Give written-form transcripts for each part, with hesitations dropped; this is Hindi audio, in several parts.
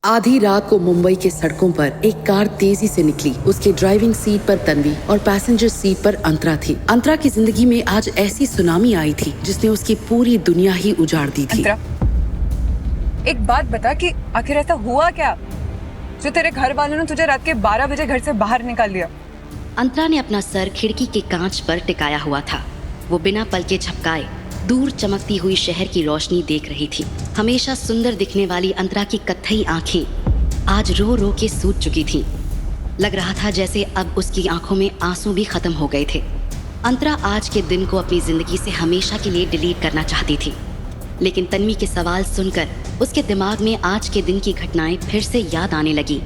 आधी रात को मुंबई के सड़कों पर एक कार तेजी से निकली। उसके ड्राइविंग सीट पर तन्वी और पैसेंजर सीट पर अंतरा थी। अंतरा की जिंदगी में आज ऐसी सुनामी आई थी जिसने उसकी पूरी दुनिया ही उजाड़ दी थी। अंतरा, एक बात बता कि आखिर ऐसा हुआ क्या जो तेरे घर वालों ने तुझे रात के 12 बजे घर से बाहर निकाल दिया? अंतरा ने अपना सर खिड़की के कांच पर टिकाया हुआ था। वो बिना पलके झपकाए दूर चमकती हुई शहर की रोशनी देख रही थी। हमेशा सुंदर दिखने वाली अंतरा की कत्थई आंखें आज रो रो के सूज चुकी थीं। लग रहा था जैसे अब उसकी आंखों में आंसू भी खत्म हो गए थे। अंतरा आज के दिन को अपनी जिंदगी से हमेशा के लिए डिलीट करना चाहती थी, लेकिन तन्वी के सवाल सुनकर उसके दिमाग में आज के दिन की घटनाएं फिर से याद आने लगी।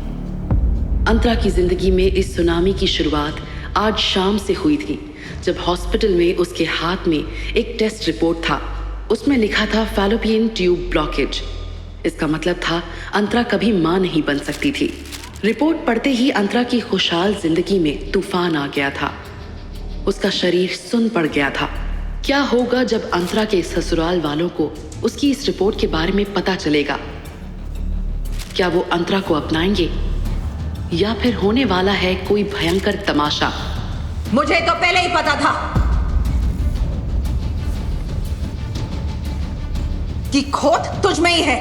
अंतरा की जिंदगी में इस सुनामी की शुरुआत आज शाम से हुई थी, जब हॉस्पिटल में उसके हाथ में एक टेस्ट रिपोर्ट था। उसमें लिखा था फैलोपियन ट्यूब ब्लॉकेज। इसका मतलब था अंतरा कभी मां नहीं बन सकती थी। रिपोर्ट पढ़ते ही अंतरा की खुशहाल जिंदगी में तूफान आ गया था। उसका शरीर सुन्न पड़ गया था। क्या होगा जब अंतरा के ससुराल वालों को उसकी इस रिपोर्ट के बारे में पता चलेगा? क्या वो अंतरा को अपनाएंगे या फिर होने वाला है कोई भयंकर तमाशा? मुझे तो पहले ही पता था कि खोट तुझ में ही है,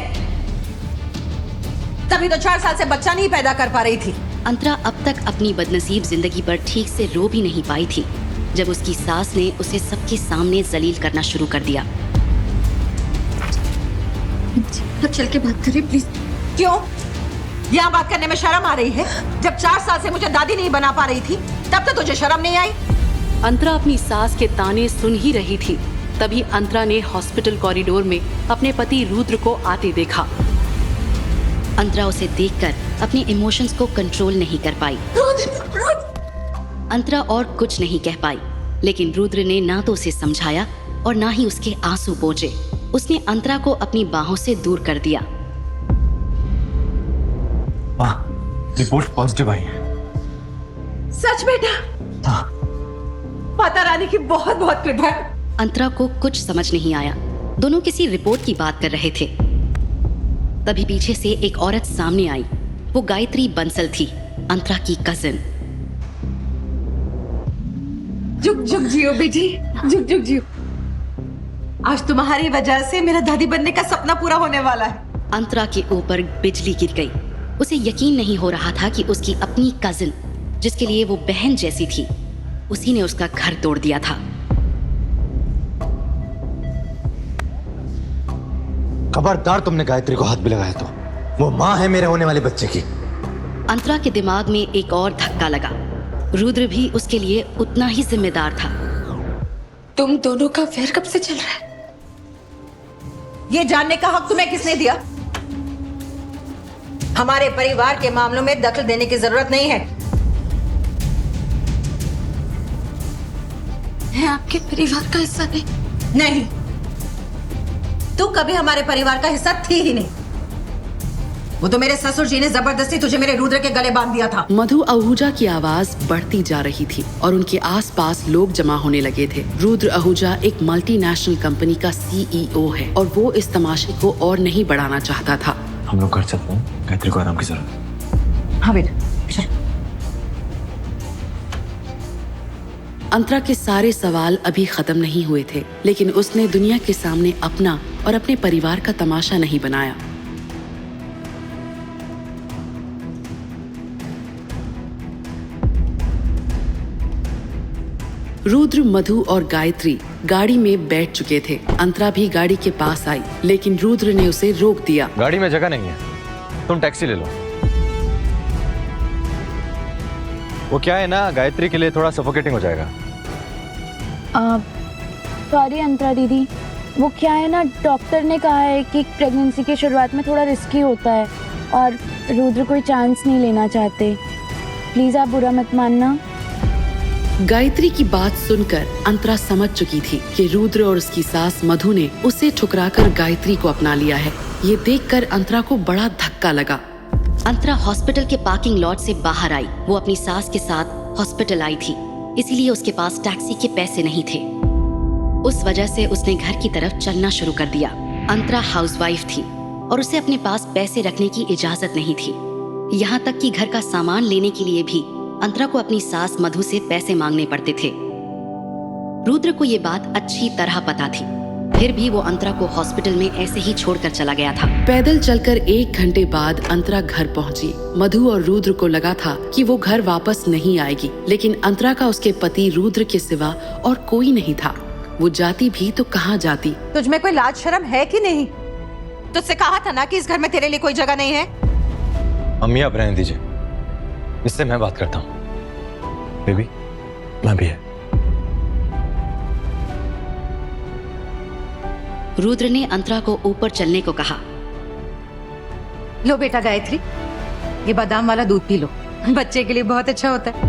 तभी तो 4 साल से बच्चा नहीं पैदा कर पा रही थी। अंतरा अब तक अपनी बदनसीब जिंदगी पर ठीक से रो भी नहीं पाई थी जब उसकी सास ने उसे सबके सामने जलील करना शुरू कर दिया। चल के बात करें प्लीज। क्यों? यहाँ बात करने में शर्म आ रही है? जब 4 साल से मुझे दादी नहीं बना पा रही थी तब तो तुझे शर्म नहीं आई? अंतरा अपनी सास के ताने सुन ही रही थी, तभी अंतरा ने हॉस्पिटल कॉरिडोर में अपने पति रुद्र को आते देखा। अंतरा उसे देखकर अपने इमोशंस को कंट्रोल नहीं कर पाई। अंतरा और कुछ नहीं कह पाई, लेकिन रुद्र ने ना तो उसे समझाया और ना ही उसके आंसू पोंछे। उसने अंतरा को अपनी बाहों से दूर कर दिया। रिपोर्ट पॉजिटिव आई है। सच बेटा? हाँ। माता रानी की बहुत बहुत कृपा है। अंतरा को कुछ समझ नहीं आया। दोनों किसी रिपोर्ट की बात कर रहे थे। तभी पीछे से एक औरत सामने आई। वो गायत्री बंसल थी, अंतरा की कजिन। जुग जुग जियो बेटी, जुग जुग जियो। आज तुम्हारी वजह से मेरा दादी बनने का सपना पूरा होने वाला है। अंतरा के ऊपर बिजली गिर गई। उसे यकीन नहीं हो रहा था कि उसकी अपनी कजिन, जिसके लिए वो बहन जैसी थी, उसी ने उसका घर तोड़ दिया था। खबरदार तुमने गायत्री को हाथ भी लगाया तो वो माँ है मेरे होने वाले बच्चे की। अंतरा के दिमाग में एक और धक्का लगा। रुद्र भी उसके लिए उतना ही जिम्मेदार था। तुम दोनों का वैर कब से चल रहा है? ये जानने का हक तुम्हें किसने दिया? हमारे परिवार के मामलों में दखल देने की जरूरत नहीं है। मैं आपके परिवार का हिस्सा नहीं। तू कभी हमारे परिवार का हिस्सा थी ही नहीं। वो तो मेरे ससुर जी ने जबरदस्ती तुझे मेरे रुद्र के गले बांध दिया था। मधु आहूजा की आवाज बढ़ती जा रही थी और उनके आसपास लोग जमा होने लगे थे। रुद्र आहूजा एक मल्टीनेशनल कंपनी का CEO है और वो इस तमाशे को और नहीं बढ़ाना चाहता था। हम लोग कर सकते हैं, गायत्री को आराम की जरूरत है। हाँ बेटा, चल। अंतरा के सारे सवाल अभी खत्म नहीं हुए थे, लेकिन उसने दुनिया के सामने अपना और अपने परिवार का तमाशा नहीं बनाया। रुद्र, मधु और गायत्री गाड़ी में बैठ चुके थे। अंतरा भी गाड़ी के पास आई, लेकिन रुद्र ने उसे रोक दिया। गाड़ी में जगह नहीं है, तुम टैक्सी ले लो। वो क्या है ना, गायत्री के लिए थोड़ा सफोकेटिंग हो जाएगा। सॉरी अंतरा दीदी, वो क्या है ना, डॉक्टर ने कहा है कि प्रेगनेंसी के शुरुआत में थोड़ा रिस्की होता है और रुद्र कोई चांस नहीं लेना चाहते। प्लीज आप बुरा मत मानना। गायत्री की बात सुनकर अंतरा समझ चुकी थी कि रुद्र और उसकी सास मधु ने उसे ठुकराकर गायत्री को अपना लिया है। ये देखकर अंतरा को बड़ा धक्का लगा। अंतरा हॉस्पिटल के पार्किंग लॉट से बाहर आई। वो अपनी सास के साथ हॉस्पिटल आई थी, इसीलिए उसके पास टैक्सी के पैसे नहीं थे। उस वजह से उसने घर की तरफ चलना शुरू कर दिया। अंतरा हाउसवाइफ थी। और उसे अपने पास पैसे रखने की इजाजत नहीं थी। यहाँ तक कि घर का सामान लेने के लिए भी अंतरा को अपनी सास मधु से पैसे मांगने पड़ते थे। रुद्र को ये बात अच्छी तरह पता थी, फिर भी वो अंतरा को हॉस्पिटल में ऐसे ही छोड़कर चला गया था। पैदल चलकर 1 घंटे बाद अंतरा घर पहुंची। मधु और रुद्र को लगा था कि वो घर वापस नहीं आएगी, लेकिन अंतरा का उसके पति रुद्र के सिवा और कोई नहीं था। वो जाती भी तो कहाँ जाती। तुझ में कोई लाज शर्म है कि नहीं? तुझसे कहा था ना कि इस घर में तेरे लिए कोई जगह नहीं है। अम्मी आप रहने दीजिए, इससे मैं बात करता हूँ। बेबी मैं भी है। रुद्र ने अंतरा को ऊपर चलने को कहा। लो बेटा गायत्री, ये बादाम वाला दूध पी लो, बच्चे के लिए बहुत अच्छा होता है।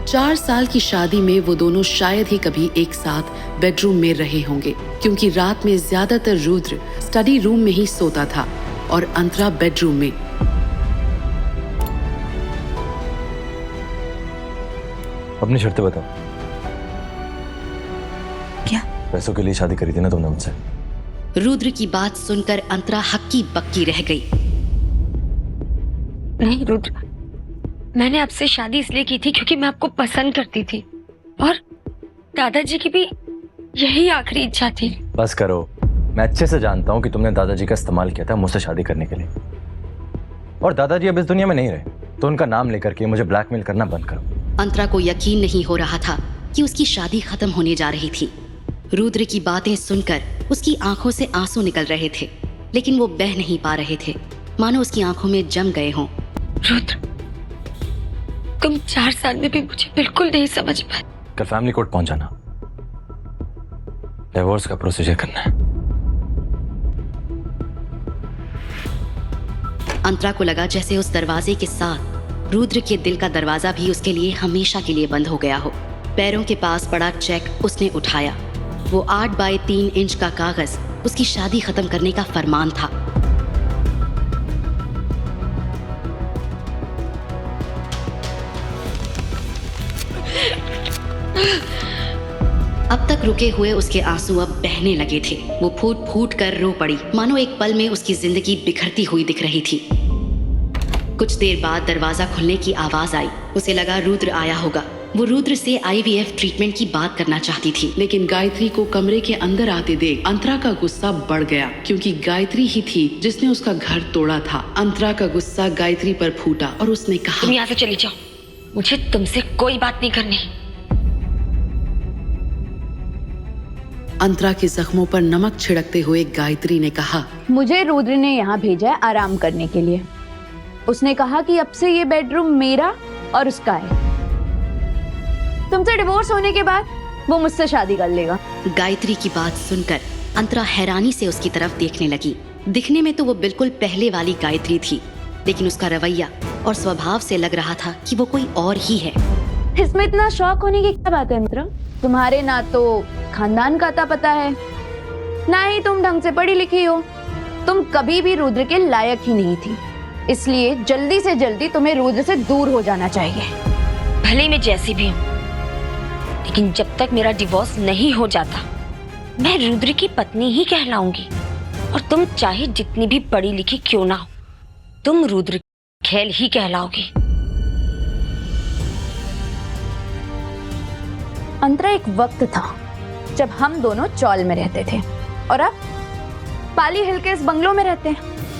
4 साल की शादी में वो दोनों शायद ही कभी एक साथ बेडरूम में रहे होंगे, क्योंकि रात में ज्यादातर रुद्र स्टडी रूम में ही सोता था और अंतरा बेडरूम में। अपनी शर्तें बताओ। क्या? पैसों के लिए शादी करी थी ना तुमने मुझसे। रुद्र की बात सुनकर अंतरा हक्की बक्की रह गई। नहीं रुद्र, मैंने आपसे शादी इसलिए की थी क्योंकि मैं आपको पसंद करती थी और दादाजी की भी यही आखिरी इच्छा थी। बस करो, मैं अच्छे से जानता हूँ कि तुमने दादाजी का इस्तेमाल किया था मुझसे शादी करने के लिए, और दादाजी अब इस दुनिया में नहीं रहे, तो उनका नाम लेकर के मुझे ब्लैकमेल करना बंद करो। अंतरा को यकीन नहीं हो रहा था कि उसकी शादी खत्म होने जा रही थी। रुद्र की बातें सुनकर उसकी आंखों से आंसू निकल रहे थे, लेकिन वो बह नहीं पा रहे थे, मानो उसकी आंखों में जम गए हों। रुद्र, तुम 4 साल में भी मुझे बिल्कुल नहीं समझ पाए। कल फैमिली कोर्ट पहुंच जाना, डिवोर्स का प्रोसीजर करना है। अंतरा को लगा जैसे उस दरवाजे के साथ रुद्र के दिल का दरवाजा भी उसके लिए हमेशा के लिए बंद हो गया हो। पैरों के पास पड़ा चेक उसने उठाया। वो 8 बाय 3 इंच का कागज उसकी शादी खत्म करने का फरमान था। अब तक रुके हुए उसके आंसू अब बहने लगे थे। वो फूट फूट कर रो पड़ी, मानो एक पल में उसकी जिंदगी बिखरती हुई दिख रही थी। कुछ देर बाद दरवाजा खुलने की आवाज आई। उसे लगा रुद्र आया होगा। वो रुद्र से IVF ट्रीटमेंट की बात करना चाहती थी, लेकिन गायत्री को कमरे के अंदर आते देख अंतरा का गुस्सा बढ़ गया, क्योंकि गायत्री ही थी जिसने उसका घर तोड़ा था। अंतरा का गुस्सा गायत्री पर फूटा और उसने कहा, तुम यहाँ से चली जाओ, मुझे तुमसे कोई बात नहीं करनी। अंतरा के जख्मों पर नमक छिड़कते हुए गायत्री ने कहा, मुझे रुद्र ने यहाँ भेजा है आराम करने के लिए। उसने कहा कि अब से ये बेडरूम मेरा और उसका है। तुमसे डिवोर्स होने के बाद वो मुझसे शादी कर लेगा। गायत्री की बात सुनकर अंतरा हैरानी से उसकी तरफ देखने लगी। दिखने में तो वो बिल्कुल पहले वाली गायत्री थी, लेकिन उसका रवैया और स्वभाव से लग रहा था कि वो कोई और ही है। इसमें इतना शौक होने की क्या बात है अंतरा? तुम्हारे ना तो खानदान का अता पता है, ना ही तुम ढंग से पढ़ी लिखी हो। तुम कभी भी रुद्र के लायक ही नहीं थी, इसलिए जल्दी से जल्दी तुम्हें रुद्र से दूर हो जाना चाहिए। भले ही मैं जैसी भी हूँ, लेकिन जब तक मेरा डिवोर्स नहीं हो जाता मैं रुद्र की पत्नी ही कहलाऊंगी। और तुम चाहे जितनी भी पढ़ी लिखी क्यों ना हो, तुम रुद्र खेल ही कहलाओगी। अंतरा, एक वक्त था जब हम दोनों चौल में रहते थे और अब पाली हिल के इस बंगलों में रहते हैं,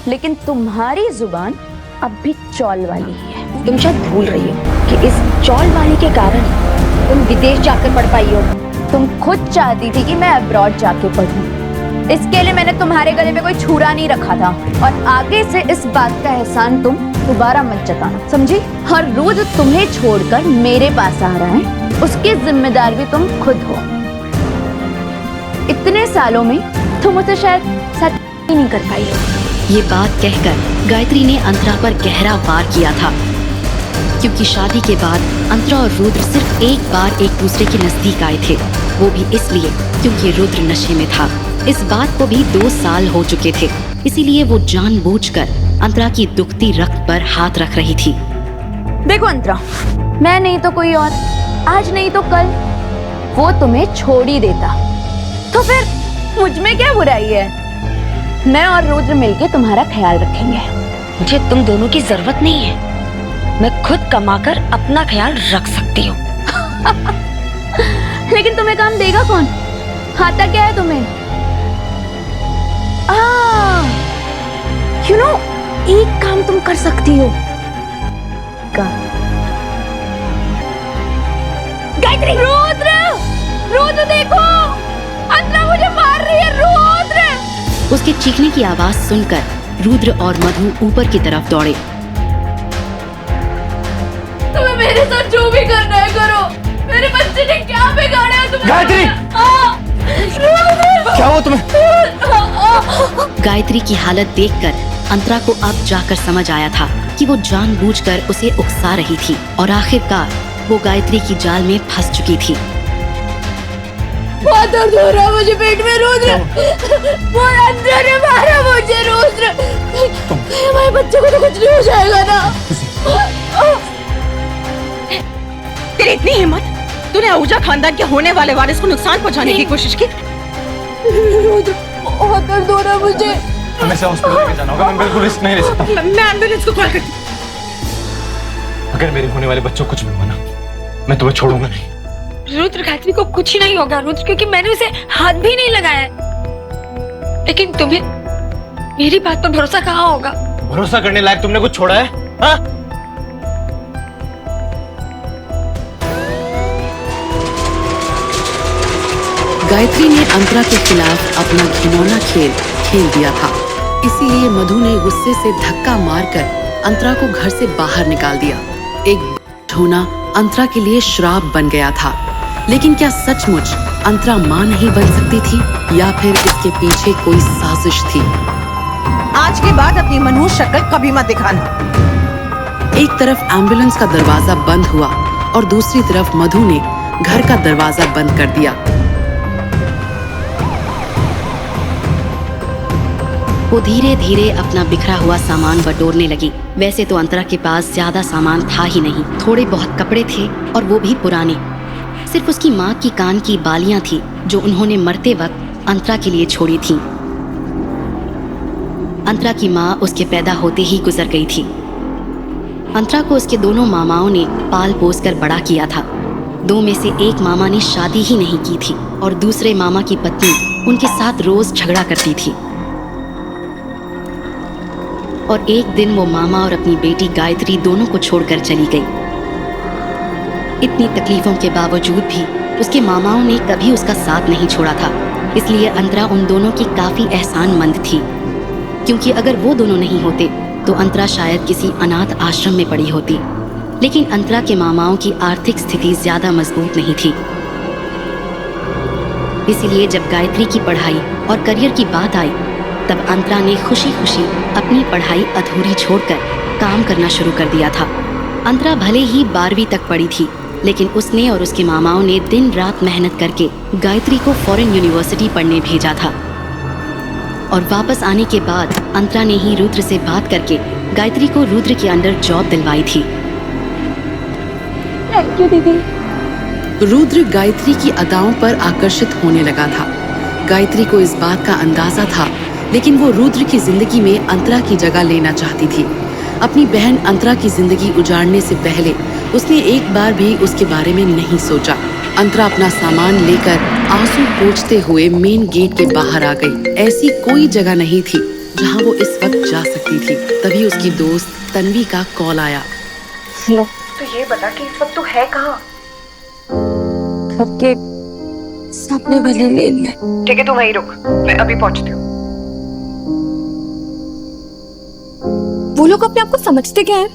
लेकिन तुम्हारी जुबान अब भी चौल वाली ही है। तुम शायद भूल रही हो कि इस चौल वाली के कारण तुम विदेश जाकर पढ़ पाई हो। तुम खुद चाहती थी कि मैं अब्रॉड जाके पढूं। इसके लिए मैंने तुम्हारे गले पे कोई छुरा नहीं रखा था, और आगे से इस बात का एहसान तुम दोबारा मत जताना, समझी? और रोज तुम्हें छोड़कर मेरे पास आ रहा है, उसकी जिम्मेदार भी तुम खुद हो। इतने सालों में तुम उसे शायद सच ही नहीं कर पाई हो। ये बात कहकर गायत्री ने अंतरा पर गहरा वार किया था, क्योंकि शादी के बाद अंतरा और रुद्र सिर्फ एक बार एक दूसरे के नजदीक आए थे, वो भी इसलिए क्योंकि रुद्र नशे में था। इस बात को भी 2 साल हो चुके थे, इसीलिए वो जानबूझकर अंतरा की दुखती रक्त पर हाथ रख रही थी। देखो अंतरा, मैं नहीं तो कोई और, आज नहीं तो कल वो तुम्हें छोड़ ही देता। तो फिर मुझ में क्या बुराई है? मैं और रुद्र मिलके तुम्हारा ख्याल रखेंगे। मुझे तुम दोनों की जरूरत नहीं है, मैं खुद कमाकर अपना ख्याल रख सकती हूँ। लेकिन तुम्हें काम देगा कौन? आता क्या है तुम्हें? यू नो, एक काम तुम कर सकती हो। गायत्री! रुद्र! रुद्र देखो! अंतरा मुझे मार रही है! रुद्र! उसके चीखने की आवाज सुनकर रुद्र और मधु ऊपर की तरफ दौड़े। तुम्हें मेरे साथ जो भी करना है करो। मेरे बच्चे ने क्या बिगाड़ा है तुम्हें? गायत्री! क्या हुआ तुम्हें? गायत्री की हालत देखकर अंतरा को अब जाकर समझ आया था कि वो जानबूझकर उसे उकसा रही थी और आखिरकार वो गायत्री की जाल में फंस चुकी थी। बहुत दर्द हो रहा है मुझे पेट में। रुद्र! वो अंदर ने मारा मुझे। रुद्र! हमारे बच्चे को तो कुछ नहीं हो जाएगा ना? तेरी इतनी हिम्मत, तूने आहूजा खानदान के होने वाले वारिस को नुकसान पहुंचाने की कोशिश की? रुद्र, बहुत दर्द हो रहा है मुझे। हमें से हॉस्पिटल लेके जाना होगा, मैं बिल्कुल रिस्क नहीं ले सकता। मैं एम्बुलेंस को कॉल करती। अगर मेरे होने वाले बच्चों को कुछ भी हुआ ना, मैं तुम्हें छोड़ूंगा नहीं। रुद्र, गायत्री को कुछ ही नहीं होगा रुद्र, क्योंकि मैंने उसे हाथ भी नहीं लगाया है। लेकिन तुम्हें मेरी बात पर भरोसा कहाँ होगा? भरोसा करने लायक तुमने कुछ छोड़ा है? हाँ? गायत्री ने अंतरा के खिलाफ अपना घिनौना खेल खेल दिया था, इसीलिए मधु ने गुस्से से धक्का मारकर अंतरा को घर से बाहर निकाल दिया। एक होना अंतरा के लिए श्राप बन गया था। लेकिन क्या सचमुच अंतरा मां नहीं बन सकती थी या फिर इसके पीछे कोई साजिश थी? आज के बाद अपनी मनहूस शक्ल कभी मत दिखाना। एक तरफ एम्बुलेंस का दरवाजा बंद हुआ और दूसरी तरफ मधु ने घर का दरवाजा बंद कर दिया। वो धीरे धीरे अपना बिखरा हुआ सामान बटोरने लगी। वैसे तो अंतरा के पास ज्यादा सामान था ही नहीं, थोड़े बहुत कपड़े थे और वो भी पुराने। सिर्फ उसकी माँ की कान की बालियां थी जो उन्होंने मरते वक्त अंतरा के लिए छोड़ी थी। अंतरा की माँ उसके पैदा होते ही गुजर गई थी। अंतरा को उसके दोनों मामाओं ने पाल पोस कर बड़ा किया था। दो में से एक मामा ने शादी ही नहीं की थी और दूसरे मामा की पत्नी उनके साथ रोज झगड़ा करती थी। और एक दिन वो मामा और अपनी बेटी गायत्री दोनों को छोड़कर चली गई। इतनी तकलीफों के बावजूद भी उसके मामाओं ने कभी उसका साथ नहीं छोड़ा था। इसलिए अंतरा उन दोनों की काफी एहसानमंद थी, क्योंकि अगर वो दोनों नहीं होते तो अंतरा शायद किसी अनाथ आश्रम में पड़ी होती। लेकिन अंतरा के मामाओं की आर्थिक स्थिति ज्यादा मजबूत नहीं थी। इसलिए जब गायत्री की पढ़ाई और करियर की बात आई तब अंतरा ने खुशी खुशी अपनी पढ़ाई अधूरी छोड़कर काम करना शुरू कर दिया था। अंतरा भले ही 12वीं तक पढ़ी थी, लेकिन उसने और उसके मामाओं ने दिन रात मेहनत करके गायत्री को फॉरेन यूनिवर्सिटी पढ़ने भेजा था। और वापस आने के बाद अंतरा ने ही रुद्र से बात करके गायत्री को रुद्र के अंडर जॉब दिलवाई थी। थैंक यू दीदी। रुद्र गायत्री की अदाओं पर आकर्षित होने लगा था। गायत्री को इस बात का अंदाजा था, लेकिन वो रुद्र की जिंदगी में अंतरा की जगह लेना चाहती थी। अपनी बहन अंतरा की जिंदगी उजाड़ने से पहले उसने एक बार भी उसके बारे में नहीं सोचा। अंतरा अपना सामान लेकर आंसू पोंछते हुए मेन गेट के बाहर आ गई। ऐसी कोई जगह नहीं थी जहां वो इस वक्त जा सकती थी। तभी उसकी दोस्त तन्वी का कॉल आया। लो, तो ये बता कि इस वक्त तू है कहाँ? घर के सामने वाले लेन में। ठीक है, तू वहीं रुक, मैं अभी पहुंचती हूँ। वो लोग अपने आप को समझते क्या है?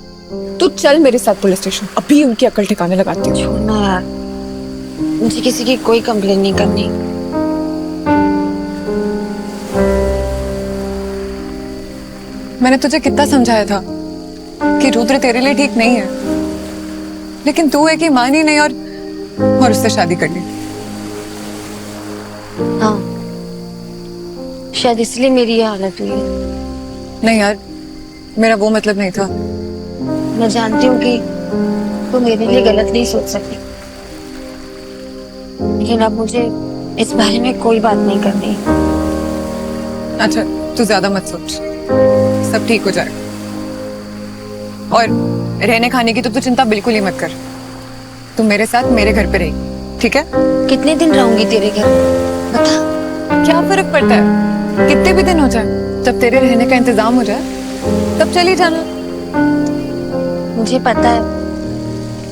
तू चल मेरे साथ पुलिस स्टेशन, अभी उनकी अकल ठिकाने लगाती हूँ। छोड़ना यार, मुझे किसी की कोई कंप्लेन नहीं करनी। मैंने तुझे कितना समझाया था कि रुद्र तेरे लिए ठीक नहीं है, लेकिन तू है कि मानी नहीं और उससे शादी कर ली। हाँ, शायद इसलिए मेरी ये हालत हुई है। नहीं यार, मेरा वो मतलब नहीं था। मैं जानती हूँ कि तू मेरे लिए गलत नहीं सोच सकती, लेकिन अब मुझे इस बारे में कोई बात नहीं करनी। अच्छा तू ज्यादा मत सोच, सब ठीक हो जाएगा। और रहने खाने की तो तू चिंता बिल्कुल ही मत कर, तू मेरे साथ मेरे घर पे रही, ठीक है? कितने दिन रहूंगी तेरे घर, बता। क्या फर्क पड़ता है कितने भी दिन हो जाए, जब तेरे रहने का इंतजाम हो जाए तब चली जाना। मुझे पता है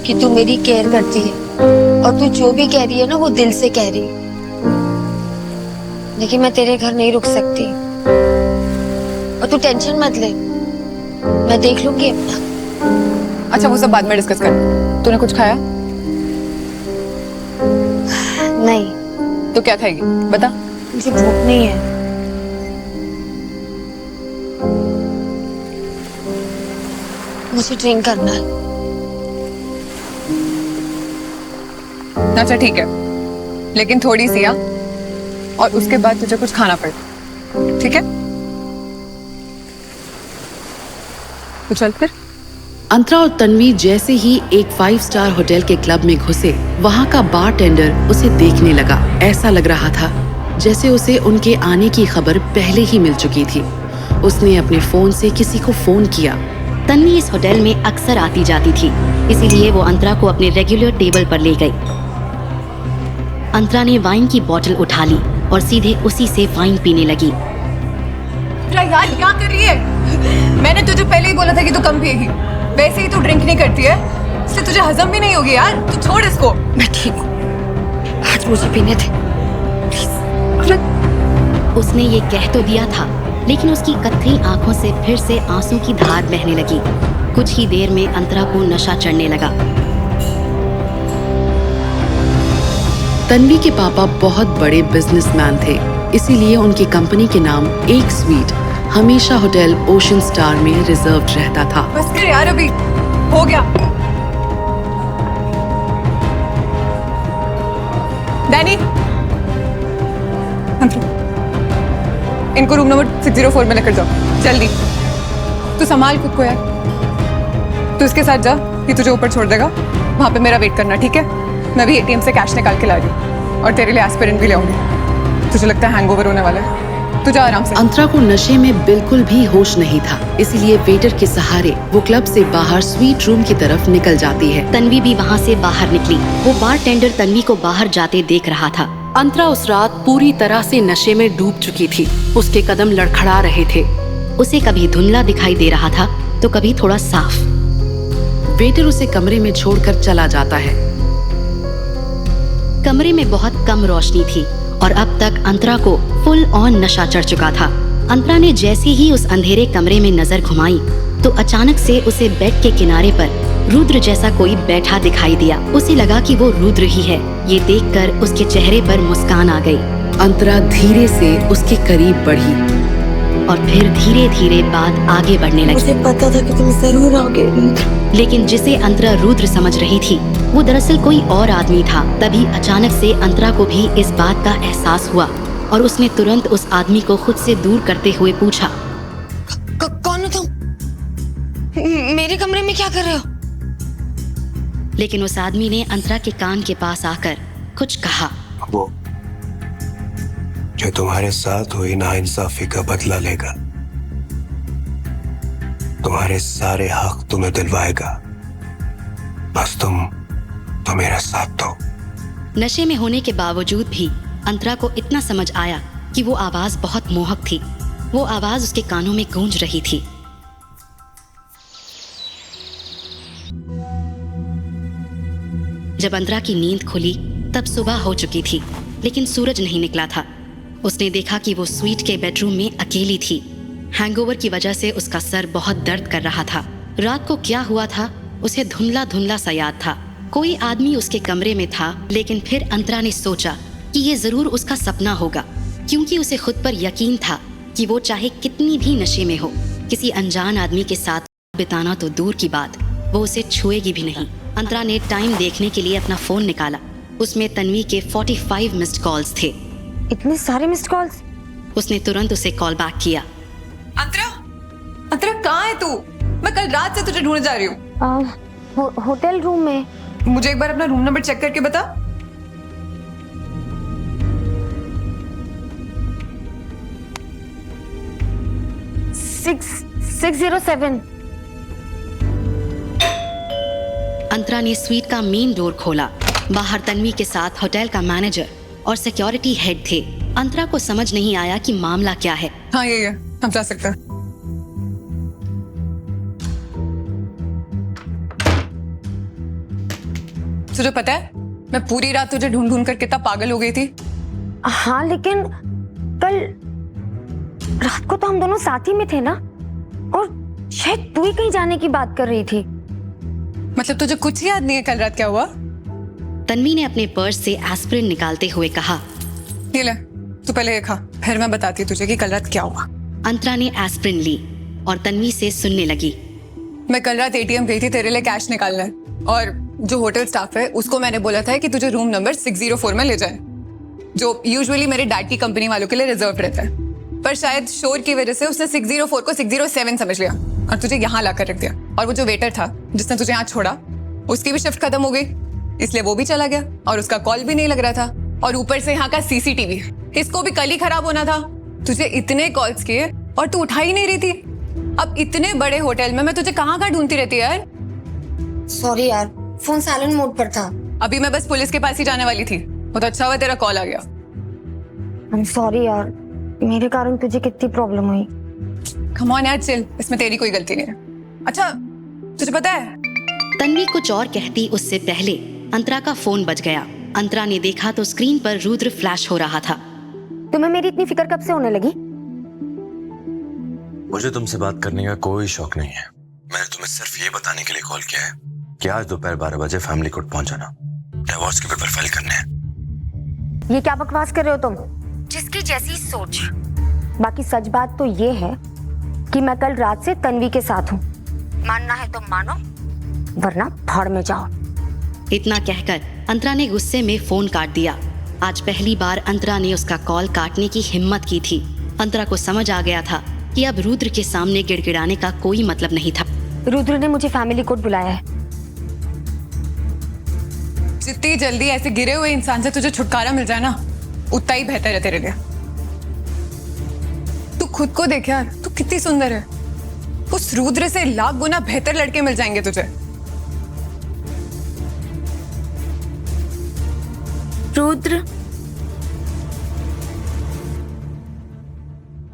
कि तू मेरी केयर करती है और तू जो भी कह रही है ना वो दिल से कह रही है, लेकिन मैं तेरे घर नहीं रुक सकती। और तू टेंशन मत ले, मैं देख लूंगी अपना। अच्छा वो सब बाद में डिस्कस कर। तूने कुछ खाया? नहीं। तो क्या खाएगी बता। मुझे भूख नहीं है। मुझे ड्रिंक करना है। अच्छा ठीक है, लेकिन थोड़ी सी आ, और उसके बाद तुझे कुछ खाना पड़ेगा, ठीक है? तो चल फिर। अंतरा और तन्वी जैसे ही एक 5 स्टार होटल के क्लब में घुसे, वहाँ का बारटेंडर उसे देखने लगा। ऐसा लग रहा था जैसे उसे उनके आने की खबर पहले ही मिल चुकी थी। उसने अपने फोन से किसी को फोन किया। तन्वी इस होटल में अक्सर आती जाती थी, इसीलिए वो अंतरा को अपने रेगुलर टेबल पर ले गई। अंतरा ने वाइन की बोतल उठा ली और सीधे उसी से वाइन पीने लगी। यार क्या कर रही है? मैंने तुझे पहले ही बोला था कि तू कम पिएगी, वैसे ही तू ड्रिंक नहीं करती है, इसलिए तुझे हजम भी नहीं होगी यार। तू छोड़ इसको। मैं ठीक हूँ, आज मुझे पीने दे। उसने ये कह तो दिया था, लेकिन उसकी कत्थई आंखों से फिर से आंसू की धार बहने लगी। कुछ ही देर में अंतरा को नशा चढ़ने लगा। तन्वी के पापा बहुत बड़े बिजनेसमैन थे, इसीलिए उनकी कंपनी के नाम एक स्वीट हमेशा होटल ओशन स्टार में रिजर्व्ड रहता था। बस कर यार, अभी हो गया। डैनी, इनको रूम नंबर 604 में लेकर जाओ जल्दी। तू संभाल खुद को यार। तू इसके साथ जा, ये तुझे ऊपर छोड़ देगा, वहां पे मेरा वेट करना, ठीक है? मैं भी एटीएम से कैश निकाल के ला रही हूँ और तेरे लिए एस्पिरिन भी ले आऊंगी। तुझे लगता है हैंगओवर होने वाला है? तू जा आराम से। अंतरा को नशे में बिल्कुल भी होश नहीं था, इसीलिए वेटर के सहारे वो क्लब से बाहर स्वीट रूम की तरफ निकल जाती है। तन्वी भी वहाँ से बाहर निकली। वो बारटेंडर तन्वी को बाहर जाते देख रहा था। अंतरा उस रात पूरी तरह से नशे में डूब चुकी थी। उसके कदम लड़खड़ा रहे थे। उसे कभी धुंधला दिखाई दे रहा था तो कभी थोड़ा साफ। वेटर उसे कमरे में छोड़कर चला जाता है। कमरे में बहुत कम रोशनी थी और अब तक अंतरा को फुल ऑन नशा चढ़ चुका था। अंतरा ने जैसे ही उस अंधेरे कमरे में नजर घुमाई तो अचानक से उसे बेड के किनारे पर रुद्र जैसा कोई बैठा दिखाई दिया। उसे लगा कि वो रुद्र ही है। ये देखकर उसके चेहरे पर मुस्कान आ गई। अंतरा धीरे से उसके करीब बढ़ी और फिर धीरे धीरे बात आगे बढ़ने लगी। मुझे पता था कि तुम जरूर आओगे रुद्र। लेकिन जिसे अंतरा रुद्र समझ रही थी वो दरअसल कोई और आदमी था। तभी अचानक से अंतरा को भी इस बात का एहसास हुआ और उसने तुरंत उस आदमी को खुद से दूर करते हुए पूछा, कौन हो तुम? मेरे कमरे में क्या कर रहे हो? लेकिन उस आदमी ने अंतरा के कान के पास आकर कुछ कहा। वो जो तुम्हारे साथ हुई नाइंसाफी का बदला लेगा, तुम्हारे सारे हक तुम्हें दिलवाएगा, बस तुम तो मेरा साथ दो। नशे में होने के बावजूद भी अंतरा को इतना समझ आया कि वो आवाज बहुत मोहक थी। वो आवाज उसके कानों में गूंज रही थी। जब अंतरा की नींद खुली तब सुबह हो चुकी थी, लेकिन सूरज नहीं निकला था। उसने देखा कि वो स्वीट के बेडरूम में अकेली थी। हैंगओवर की वजह से उसका सर बहुत दर्द कर रहा था। रात को क्या हुआ था उसे धुंधला धुंधला सा याद था। कोई आदमी उसके कमरे में था, लेकिन फिर अंतरा ने सोचा कि ये जरूर उसका सपना होगा, क्योंकि उसे खुद पर यकीन था कि वो चाहे कितनी भी नशे में हो, किसी अनजान आदमी के साथ बिताना तो दूर की बात, वो उसे छुएगी भी नहीं। अंतरा ने टाइम देखने के लिए अपना फोन निकाला। उसमें तन्वी के 45 मिस्ड कॉल्स थे। इतने सारे मिस्ड कॉल्स? उसने तुरंत उसे कॉल बैक किया। अंतरा, अंतरा कहाँ है तू? मैं कल रात से तुझे ढूंढ जा रही हूँ। होटल रूम में। मुझे एक बार अपना रूम नंबर चेक करके बता। 607। अंतरा ने स्वीट का मेन डोर खोला। बाहर तन्वी के साथ होटल का मैनेजर और सिक्योरिटी हेड थे। अंतरा को समझ नहीं आया कि मामला क्या है। हाँ यही है, हम जा सकते हैं। तुझे पता है मैं पूरी रात तुझे ढूंढ ढूंढ कर कितना पागल हो गई थी। हाँ लेकिन कल रात को तो हम दोनों साथ ही में थे ना, और शायद तू ही कहीं जाने की बात कर रही थी। मतलब तुझे कुछ याद नहीं है कल रात क्या हुआ? तन्वी ने अपने पर्स से एस्पिरिन निकालते हुए कहा। ये ले, तू पहले ये खा, फिर मैं बताती तुझे कि कल रात क्या हुआ। अंतरा ने एस्पिरिन ली और तन्वी से सुनने लगी। मैं कल रात एटीएम गई थी तेरे लिए कैश निकालने, और जो होटल स्टाफ है उसको मैंने बोला था कि तुझे रूम नंबर 604 में ले जाए, जो यूजुअली मेरे डैड की कंपनी वालों के लिए रिजर्व रहता है। पर शायद शोर की वजह से उसने 604 को 607 समझ लिया और तुझे यहाँ लाकर रख दिया। और वो जो वेटर था जिसने तुझे यहाँ छोड़ा, उसकी भी शिफ्ट खत्म हो गई, इसलिए वो भी चला गया और उसका कॉल भी नहीं लग रहा था। और ऊपर से यहाँ का सीसीटीवी, इसको भी कल ही खराब होना था। तुझे इतने कॉल्स किए और तू उठा ही नहीं रही थी। अब इतने बड़े होटल में मैं तुझे कहाँ ढूंढती रहती है यार। सॉरी यार, फोन साइलेंट मोड पर था। अभी मैं बस पुलिस के पास ही जाने वाली थी, बहुत अच्छा हुआ तेरा कॉल आ गया। सॉरी यार, मेरे कारण तुझे कितनी प्रॉब्लम हुई। कम ऑन यार, चिल, इसमें तेरी कोई गलती नहीं है। अच्छा तुझे पता है, तन्वी कुछ और कहती उससे पहले अंतरा का फोन बज गया। अंतरा ने देखा तो स्क्रीन पर रुद्र फ्लैश हो रहा था। तुम्हें मेरी इतनी फिक्र कब से होने लगी? मुझे तुमसे बात करने का कोई शौक नहीं है। मैंने तुम्हें सिर्फ ये बताने के लिए कॉल किया है कि आज दोपहर 12 बजे फैमिली कोर्ट पहुंच जाना, डिवोर्स के पेपर फाइल करने हैं। ये क्या बकवास कर रहे हो तुम? जिसकी जैसी सोच। बाकी सच बात तो ये है कि मैं कल रात से तन्वी के साथ हूँ। मानना है तो मानो, वरना भाड़ में जाओ। इतना कहकर अंतरा ने गुस्से में फोन काट दिया। आज पहली बार अंतरा ने उसका कॉल काटने की हिम्मत की थी। अंतरा को समझ आ गया था कि अब रुद्र के सामने गिड़गिड़ाने का कोई मतलब नहीं था। रुद्र ने मुझे फैमिली कोर्ट बुलाया है। जितनी जल्दी ऐसे गिरे हुए इंसान से तुझे छुटकारा मिल जाए ना, उतना ही बेहतर है तेरे लिए। तू खुद को देख यार, तू कितनी सुंदर है। उस रुद्र से लाख गुना बेहतर लड़के मिल जाएंगे तुझे। रुद्र,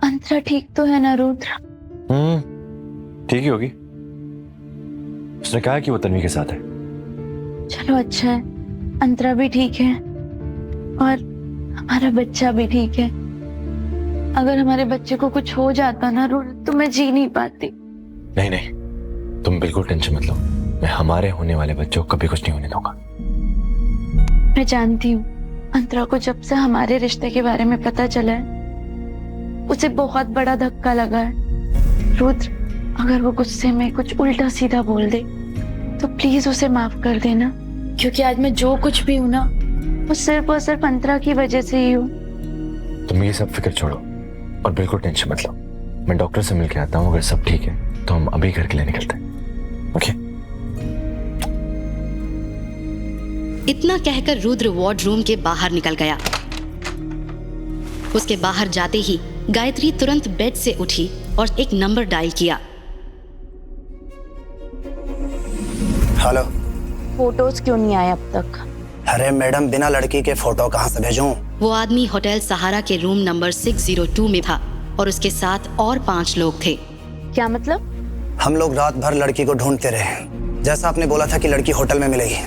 अंतरा ठीक तो है ना रुद्र? ठीक ही होगी। उसने कहा कि वो तन्वी के साथ है। चलो अच्छा है, अंतरा भी ठीक है और हमारा बच्चा भी ठीक है। अगर हमारे बच्चे को कुछ हो जाता ना रुद्र, तो मैं जी नहीं पाती। नहीं नहीं, तुम बिल्कुल टेंशन मत लो। मैं हमारे होने वाले बच्चों को कभी कुछ नहीं होने दूंगा। मैं जानती हूँ अंतरा को जब से हमारे रिश्ते के बारे में पता चला है, उसे बहुत बड़ा धक्का लगा है। रुद्र, अगर वो गुस्से में कुछ उल्टा सीधा बोल दे तो प्लीज उसे माफ कर देना, क्योंकि आज मैं जो कुछ भी हूं ना, वो सिर्फ और सिर्फ अंतरा की वजह से ही हूँ। तुम ये सब फिक्र छोड़ो और बिल्कुल टेंशन मत लो। मैं डॉक्टर से मिल के आता हूँ, अगर सब ठीक है तो हम अभी घर के लिए निकलते हैं। ओके? इतना कहकर रुद्र वार्डरूम के बाहर निकल गया। उसके बाहर जाते ही गायत्री तुरंत बेड से उठी और एक नंबर डायल किया। हेलो। फोटोज क्यों नहीं आए अब तक? अरे मैडम, बिना लड़की के फोटो कहाँ से भेजूं? वो आदमी होटल सहारा के रूम नंबर 602 में था और उसके साथ और 5 लोग थे। क्या मतलब? हम लोग रात भर लड़की को ढूंढते रहे। जैसा आपने बोला था कि लड़की होटल में मिलेगी,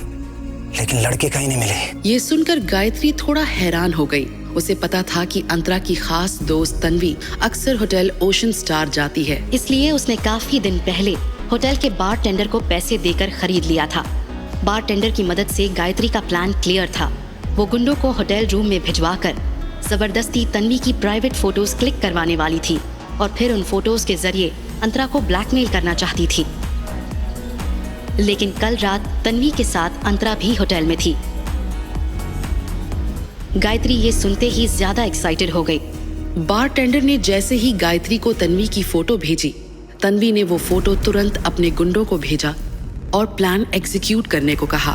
लेकिन लड़की कहीं नहीं मिली। ये सुनकर गायत्री थोड़ा हैरान हो गई। उसे पता था कि अंतरा की खास दोस्त तन्वी अक्सर होटल ओशन स्टार जाती है, इसलिए उसने काफी दिन पहले होटल के बारटेंडर को पैसे देकर खरीद लिया था। बारटेंडर की मदद से गायत्री का प्लान क्लियर था। वो गुंडों को होटल रूम में भिजवाकर जबरदस्ती तन्वी की प्राइवेट फोटोज क्लिक करवाने वाली थी और फिर उन फोटोज के जरिए अंतरा को ब्लैकमेल करना चाहती थी। लेकिन कल रात तन्वी के साथ अंतरा भी होटल में थी। गायत्री ये सुनते ही ज्यादा एक्साइटेड हो गई। बारटेंडर ने जैसे ही गायत्री को तन्वी की फोटो भेजी, तन्वी ने वो फोटो तुरंत अपने गुंडों को भेजा और प्लान एग्जीक्यूट करने को कहा।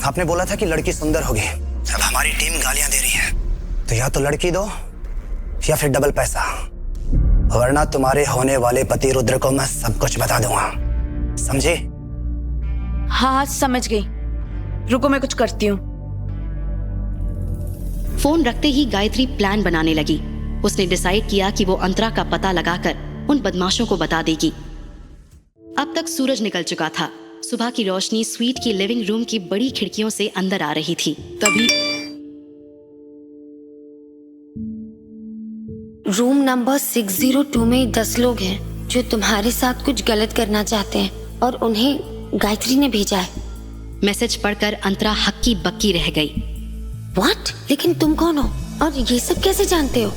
आपने बोला था कि लड़की सुंदर होगी। अब हमारी टीम गालियां दे रही है, तो या तो लड़की दो या फिर डबल पैसा। वरना तुम्हारे होने वाले पति रुद्र को मैं सब कुछ बता दूंगा, समझे? हाँ समझ गई, रुको मैं कुछ करती हूँ। फोन रखते ही गायत्री प्लान बनाने लगी। उसने डिसाइड किया कि वो अंतरा का पता लगाकर उन बदमाशों को बता देगी। अब तक सूरज निकल चुका था। सुबह की रोशनी स्वीट की लिविंग रूम की बड़ी खिड़कियों से अंदर आ रही थी। तभी रूम नंबर 602 में 10 लोग हैं जो तुम्हारे साथ कुछ गलत करना चाहते हैं और उन्हें गायत्री ने भेजा है। मैसेज पढ़कर अंतरा हक्की बक्की रह गई। व्हाट? लेकिन तुम कौन हो और ये सब कैसे जानते हो?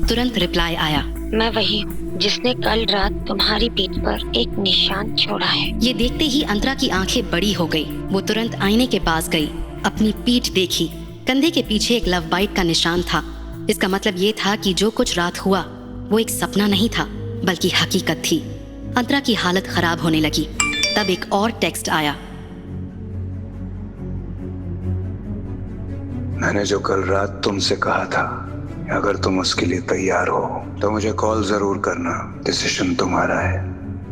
तुरंत रिप्लाई आया, मैं वही हूँ जिसने कल रात तुम्हारी पीठ पर एक निशान छोड़ा है। ये देखते ही अंतरा की आंखें बड़ी हो गई। वो तुरंत आईने के पास गई, अपनी पीठ देखी। कंधे के पीछे एक लव बाइट का निशान था। इसका मतलब ये था कि जो कुछ रात हुआ वो एक सपना नहीं था बल्कि हकीकत थी। अंतरा की हालत खराब होने लगी। तब एक और टेक्स्ट आया, मैंने जो कल रात तुमसे कहा था, अगर तुम उसके लिए तैयार हो तो मुझे कॉल जरूर करना। डिसीजन तुम्हारा है,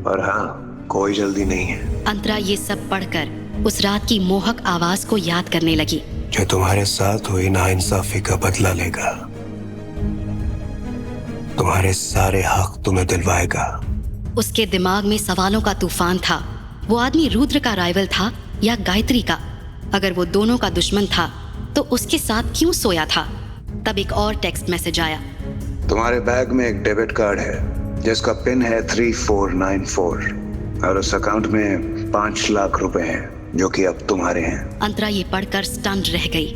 और हाँ, कोई जल्दी नहीं है। अंतरा ये सब पढ़कर उस रात की मोहक आवाज को याद करने लगी। जो तुम्हारे साथ हुई नाइंसाफी का बदला लेगा, तुम्हारे सारे हक तुम्हें दिलवाएगा। उसके दिमाग में सवालों का तूफान था। वो आदमी रुद्र का राइवल था या गायत्री का? अगर वो दोनों का दुश्मन था तो उसके साथ क्यों सोया था? तब एक और टेक्स्ट मैसेज आया, तुम्हारे बैग में एक डेबिट कार्ड है जिसका पिन है 3494 और उस अकाउंट में 5 लाख रुपए हैं जो कि अब तुम्हारे हैं। अंतरा ये पढ़कर स्टन्ड रह गई।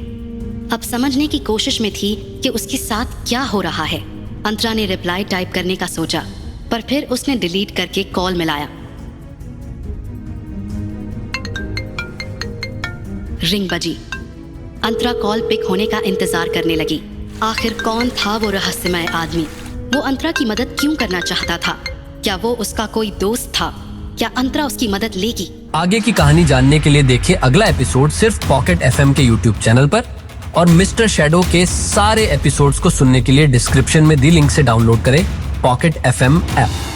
अब समझने की कोशिश में थी कि उसके साथ क्या हो रहा है। अंतरा ने रिप्लाई टाइप करने का सोचा, पर फिर उसने डिलीट करके कॉल मिलाया। रिंग बजी। अंतरा कॉल पिक होने का इंतजार करने लगी। आखिर कौन था वो रहस्यमय आदमी? वो अंतरा की मदद क्यों करना चाहता था? क्या वो उसका कोई दोस्त था? क्या अंतरा उसकी मदद लेगी? आगे की कहानी जानने के लिए देखिए अगला एपिसोड सिर्फ पॉकेट FM के YouTube चैनल पर, और मिस्टर शैडो के सारे एपिसोड्स को सुनने के लिए डिस्क्रिप्शन में दी लिंक से डाउनलोड करें पॉकेट FM ऐप।